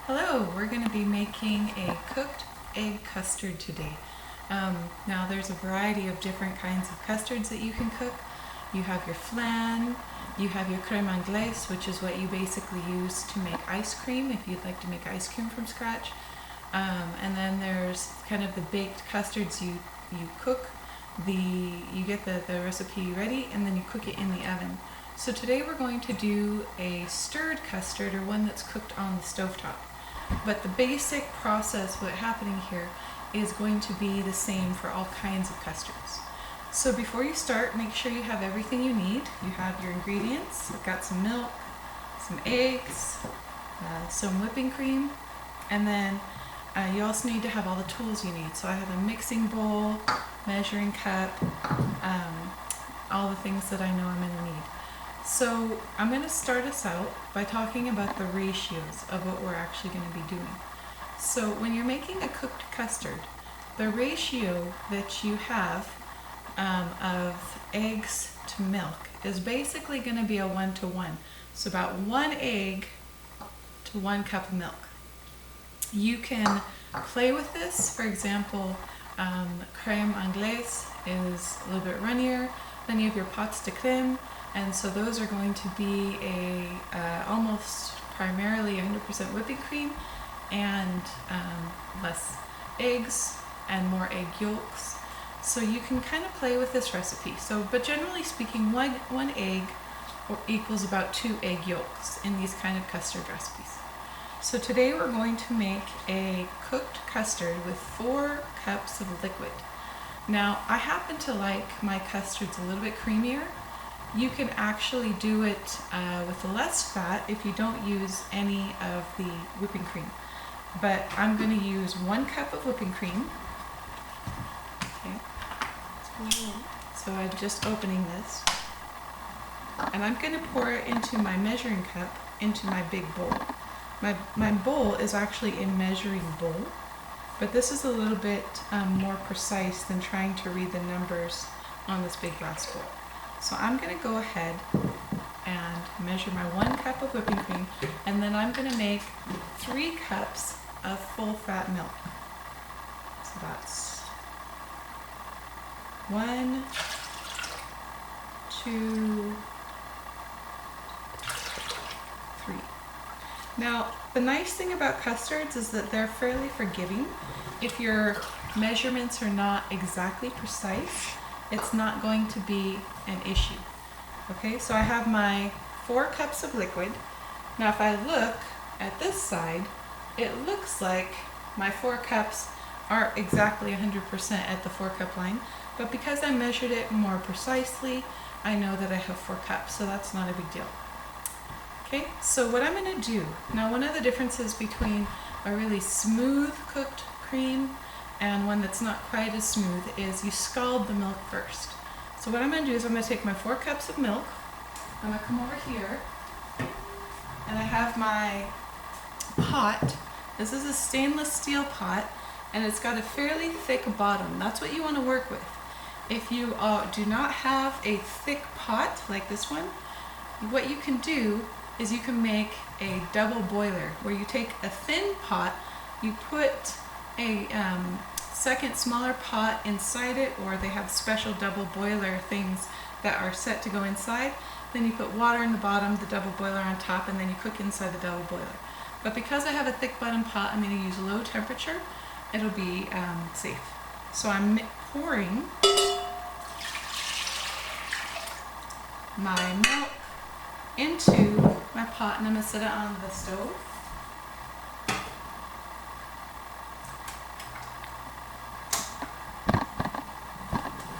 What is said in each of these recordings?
Hello, we're going to be making a cooked egg custard today. Now there's a variety of different kinds of custards that you can cook. You have your flan, you have your crème anglaise, which is what you basically use to make ice cream if you'd like to make ice cream from scratch. And then there's kind of the baked custards you cook. You get the recipe ready and then you cook it in the oven. So today we're going to do a stirred custard, or one that's cooked on the stovetop. But the basic process, what's happening here, is going to be the same for all kinds of custards. So before you start, make sure you have everything you need. You have your ingredients. I've got some milk, some eggs, some whipping cream, and then you also need to have all the tools you need. So I have a mixing bowl, measuring cup, all the things that I know I'm going to need. So I'm going to start us out by talking about the ratios of what we're actually going to be doing. So when you're making a cooked custard, the ratio that you have of eggs to milk is basically going to be a 1-to-1. So about 1 egg to 1 cup of milk. You can play with this. For example, crème anglaise is a little bit runnier. Then you have your pots de crème. And so those are going to be almost primarily 100% whipping cream and less eggs and more egg yolks. So you can kind of play with this recipe. But generally speaking, one egg equals about 2 egg yolks in these kind of custard recipes. So today we're going to make a cooked custard with 4 cups of liquid. Now I happen to like my custards a little bit creamier. You can actually do it with less fat if you don't use any of the whipping cream. But I'm going to use 1 cup of whipping cream. Okay. So I'm just opening this. And I'm going to pour it into my measuring cup, into my big bowl. My bowl is actually a measuring bowl, but this is a little bit more precise than trying to read the numbers on this big glass bowl. So I'm going to go ahead and measure my 1 cup of whipping cream, and then I'm going to make 3 cups of full fat milk. So that's 1, 2, 3. Now, the nice thing about custards is that they're fairly forgiving. If your measurements are not exactly precise, it's not going to be an issue. Okay, so I have my 4 cups of liquid. Now if I look at this side, it looks like my 4 cups aren't exactly 100% at the 4 cup line, but because I measured it more precisely, I know that I have 4 cups, so that's not a big deal. Okay, so what I'm going to do, now one of the differences between a really smooth cooked cream and one that's not quite as smooth is you scald the milk first. So what I'm going to do is I'm going to take my 4 cups of milk, I'm going to come over here, and I have my pot. This is a stainless steel pot, and it's got a fairly thick bottom. That's what you want to work with. If you do not have a thick pot like this one, what you can do is you can make a double boiler, where you take a thin pot, you put a second smaller pot inside it, or they have special double boiler things that are set to go inside. Then you put water in the bottom, the double boiler on top, and then you cook inside the double boiler. But because I have a thick bottom pot, I'm going to use low temperature. It'll be safe. So I'm pouring my milk into my pot, and I'm going to set it on the stove.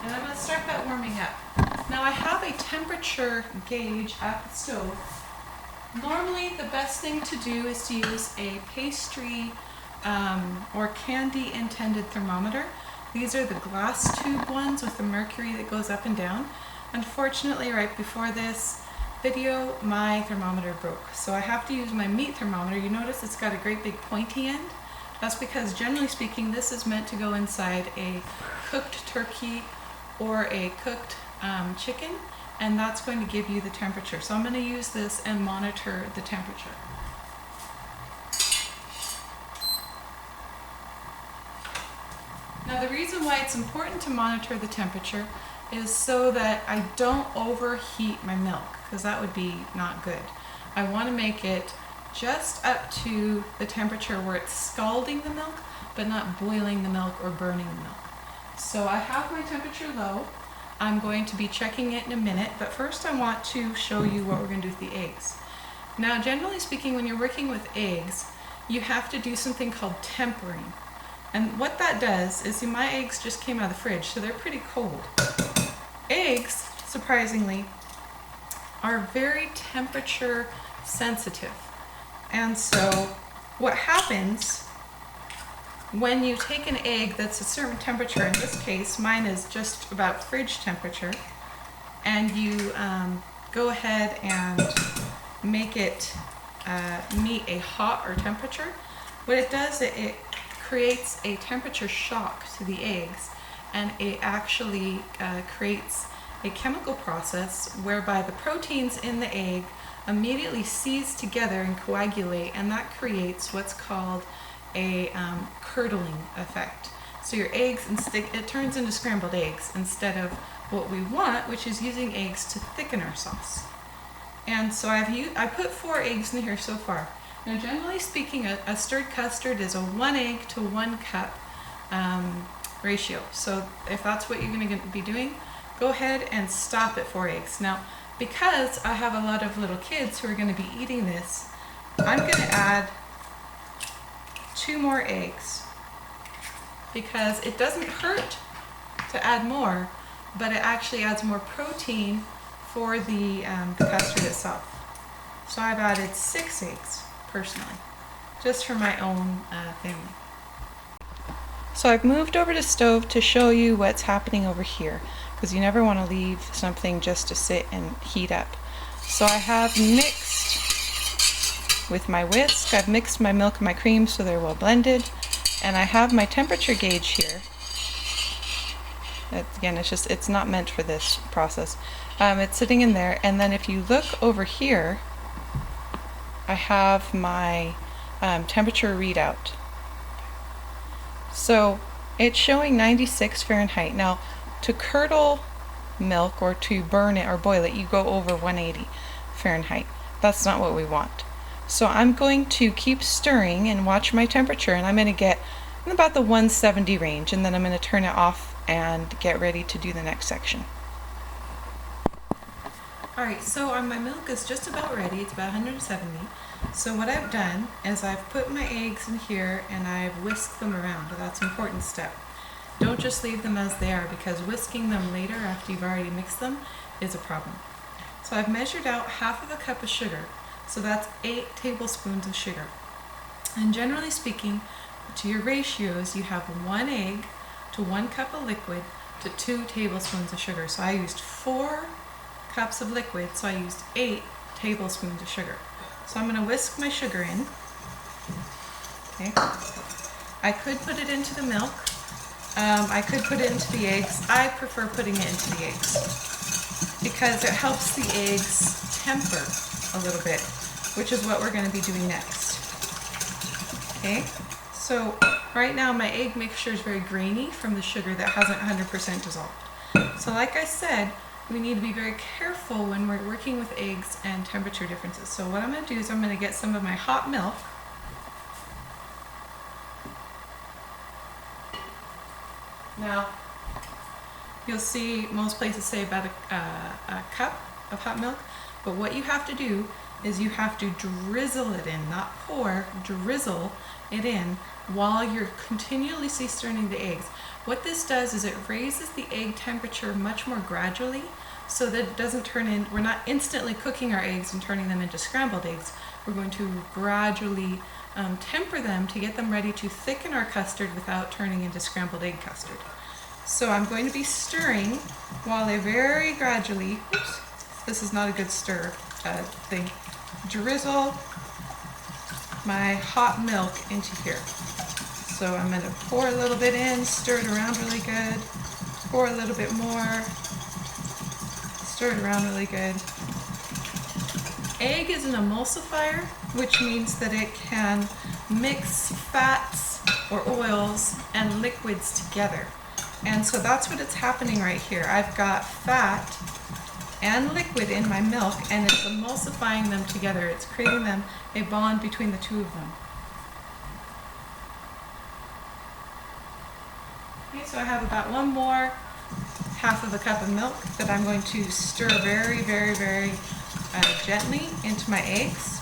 And I'm going to start that warming up. Now I have a temperature gauge at the stove. Normally the best thing to do is to use a pastry or candy intended thermometer. These are the glass tube ones with the mercury that goes up and down. Unfortunately, right before this video, my thermometer broke. So I have to use my meat thermometer. You notice it's got a great big pointy end. That's because generally speaking, this is meant to go inside a cooked turkey or a cooked chicken, and that's going to give you the temperature. So I'm going to use this and monitor the temperature. Now the reason why it's important to monitor the temperature is so that I don't overheat my milk, because that would be not good. I want to make it just up to the temperature where it's scalding the milk, but not boiling the milk or burning the milk. So I have my temperature low. I'm going to be checking it in a minute, but first I want to show you what we're going to do with the eggs. Now, generally speaking, when you're working with eggs, you have to do something called tempering. And what that does is, see, my eggs just came out of the fridge, so they're pretty cold. Eggs, surprisingly, are very temperature sensitive. And so what happens when you take an egg that's a certain temperature, in this case mine is just about fridge temperature, and you go ahead and make it meet a hotter temperature, what it does, it creates a temperature shock to the eggs, and it actually creates a chemical process whereby the proteins in the egg immediately seize together and coagulate, and that creates what's called a curdling effect. So your eggs, it turns into scrambled eggs instead of what we want, which is using eggs to thicken our sauce. And so I put 4 eggs in here so far. Now, generally speaking, a stirred custard is a 1 egg to 1 cup ratio. So if that's what you're going to be doing, go ahead and stop at 4 eggs. Now, because I have a lot of little kids who are going to be eating this, I'm going to add 2 more eggs, because it doesn't hurt to add more, but it actually adds more protein for the custard itself. So I've added 6 eggs personally, just for my own family. So I've moved over to stove to show you what's happening over here, because you never want to leave something just to sit and heat up. So I have mixed with my whisk, I've mixed my milk and my cream so they're well blended, and I have my temperature gauge here. Again, it's not meant for this process. It's sitting in there, and then if you look over here, I have my temperature readout. So it's showing 96 Fahrenheit. Now, to curdle milk or to burn it or boil it, you go over 180 Fahrenheit. That's not what we want. So I'm going to keep stirring and watch my temperature, and I'm going to get in about the 170 range, and then I'm going to turn it off and get ready to do the next section. Alright, so my milk is just about ready. It's about 170. So what I've done is I've put my eggs in here and I've whisked them around. That's an important step. Don't just leave them as they are, because whisking them later after you've already mixed them is a problem. So I've measured out half of a cup of sugar. So that's 8 tablespoons of sugar. And generally speaking, to your ratios, you have 1 egg to 1 cup of liquid to 2 tablespoons of sugar. So I used 4 cups of liquid, so I used 8 tablespoons of sugar. So I'm going to whisk my sugar in. Okay. I could put it into the milk. I could put it into the eggs. I prefer putting it into the eggs because it helps the eggs temper a little bit, which is what we're going to be doing next. Okay, so right now my egg mixture is very grainy from the sugar that hasn't 100% dissolved. So like I said, we need to be very careful when we're working with eggs and temperature differences. So what I'm going to do is I'm going to get some of my hot milk. Now, you'll see most places say about a cup of hot milk, but what you have to do is you have to drizzle it in, not pour, drizzle it in while you're continually stirring the eggs. What this does is it raises the egg temperature much more gradually, so that it doesn't turn in, we're not instantly cooking our eggs and turning them into scrambled eggs. We're going to gradually temper them to get them ready to thicken our custard without turning into scrambled egg custard. So I'm going to be stirring while I very gradually, oops, this is not a good stir thing, drizzle my hot milk into here. So I'm going to pour a little bit in, stir it around really good, pour a little bit more, stir it around really good. Egg is an emulsifier, which means that it can mix fats or oils and liquids together. And so that's what it's happening right here. I've got fat and liquid in my milk, and it's emulsifying them together. It's creating them a bond between the two of them. Okay, so I have about one more half of a cup of milk that I'm going to stir very, very, very gently into my eggs.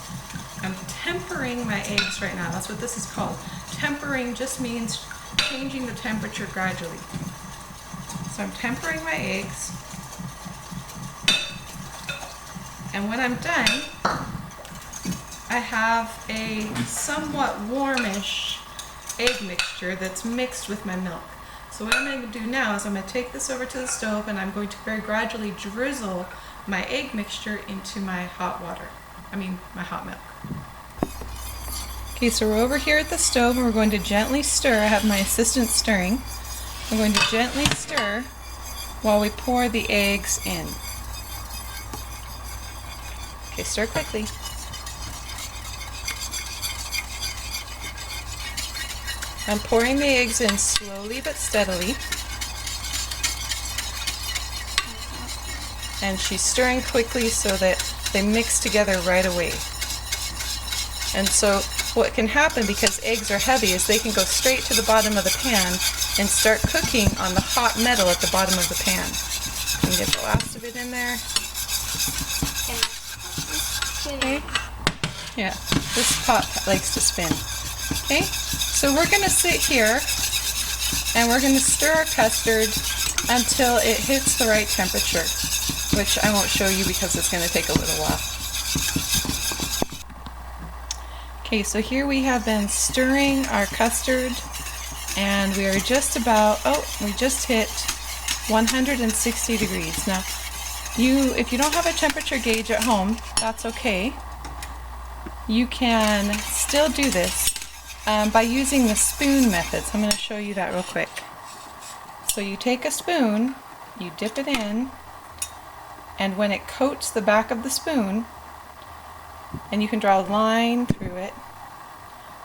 I'm tempering my eggs right now. That's what this is called. Tempering just means changing the temperature gradually. So I'm tempering my eggs. And when I'm done, I have a somewhat warmish egg mixture that's mixed with my milk. So what I'm going to do now is I'm going to take this over to the stove, and I'm going to very gradually drizzle my egg mixture into my hot milk. Okay, so we're over here at the stove, and we're going to gently stir. I have my assistant stirring. I'm going to gently stir while we pour the eggs in. Okay, stir quickly. I'm pouring the eggs in slowly but steadily. And she's stirring quickly so that they mix together right away. And so what can happen, because eggs are heavy, is they can go straight to the bottom of the pan and start cooking on the hot metal at the bottom of the pan. You can get the last of it in there. Okay. Yeah, this pot likes to spin. Okay, so we're going to sit here and we're going to stir our custard until it hits the right temperature, which I won't show you because it's going to take a little while. Okay, so here we have been stirring our custard, and we are just about, we just hit 160 degrees. Now, if you don't have a temperature gauge at home, that's okay. You can still do this by using the spoon method. So I'm going to show you that real quick. So you take a spoon, you dip it in, and when it coats the back of the spoon, and you can draw a line through it,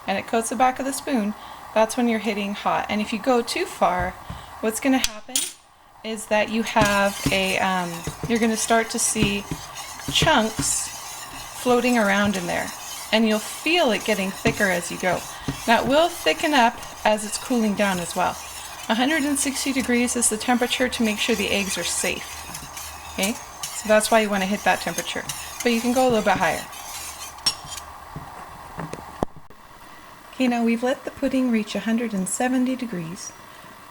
and it coats the back of the spoon, that's when you're hitting hot. And if you go too far, what's going to happen is that you have you're going to start to see chunks floating around in there, and you'll feel it getting thicker as you go. Now it will thicken up as it's cooling down as well. 160 degrees is the temperature to make sure the eggs are safe. Okay, so that's why you want to hit that temperature, but you can go a little bit higher. Okay, now we've let the pudding reach 170 degrees.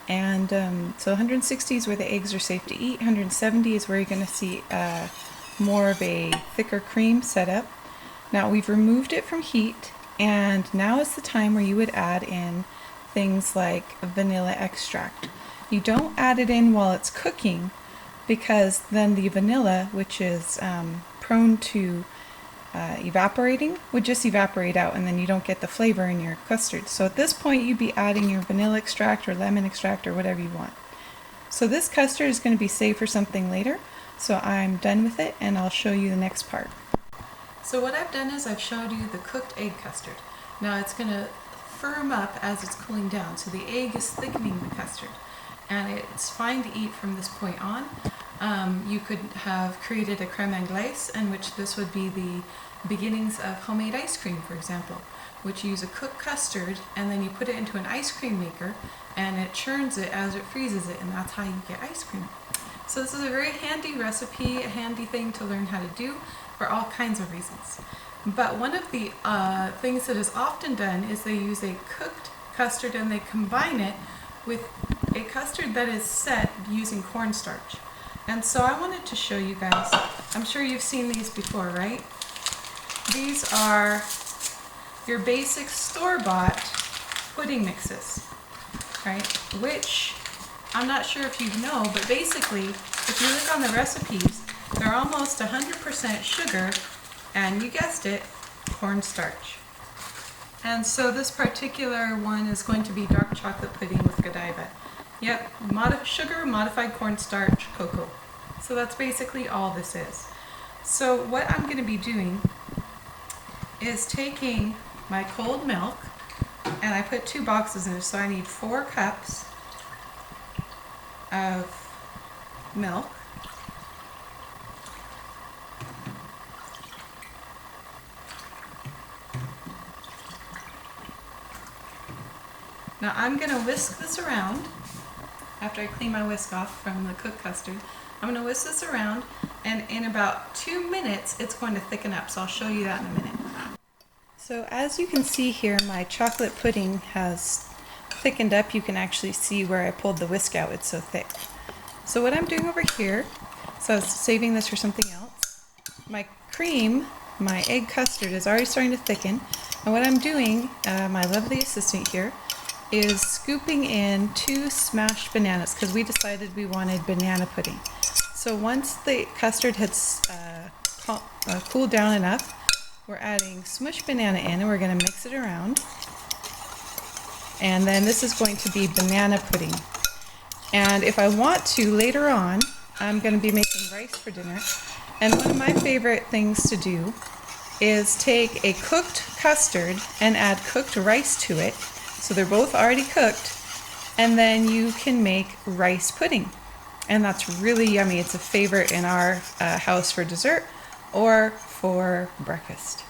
And so 160 is where the eggs are safe to eat. 170 is where you're going to see more of a thicker cream set up. Now we've removed it from heat, and now is the time where you would add in things like vanilla extract. You don't add it in while it's cooking, because then the vanilla, which is prone to evaporating, would just evaporate out, and then you don't get the flavor in your custard. So at this point you'd be adding your vanilla extract or lemon extract or whatever you want. So this custard is going to be saved for something later, so I'm done with it and I'll show you the next part. So what I've done is I've showed you the cooked egg custard. Now it's going to firm up as it's cooling down, so the egg is thickening the custard, and it's fine to eat from this point on. You could have created a crème anglaise, in which this would be the beginnings of homemade ice cream, for example, which you use a cooked custard and then you put it into an ice cream maker and it churns it as it freezes it, and that's how you get ice cream. So this is a very handy recipe, a handy thing to learn how to do for all kinds of reasons. But one of the things that is often done is they use a cooked custard and they combine it with a custard that is set using cornstarch. And so I wanted to show you guys, I'm sure you've seen these before, right? These are your basic store-bought pudding mixes, right? Which, I'm not sure if you know, but basically, if you look on the recipes, they're almost 100% sugar, and you guessed it, cornstarch. And so this particular one is going to be dark chocolate pudding with Godiva. Yep, sugar, modified cornstarch, cocoa. So that's basically all this is. So what I'm going to be doing is taking my cold milk, and I put 2 boxes in it, so I need 4 cups of milk. Now I'm going to whisk this around after I clean my whisk off from the cooked custard. I'm going to whisk this around, and in about 2 minutes it's going to thicken up, so I'll show you that in a minute. So as you can see here, my chocolate pudding has thickened up. You can actually see where I pulled the whisk out, it's so thick. So what I'm doing over here, so I was saving this for something else. My cream, my egg custard is already starting to thicken, and what I'm doing, my lovely assistant here, is scooping in 2 smashed bananas because we decided we wanted banana pudding. So once the custard has cooled down enough, we're adding smushed banana in, and we're going to mix it around. And then this is going to be banana pudding. And if I want to, later on, I'm going to be making rice for dinner. And one of my favorite things to do is take a cooked custard and add cooked rice to it. So they're both already cooked. And then you can make rice pudding. And that's really yummy. It's a favorite in our house for dessert or for breakfast.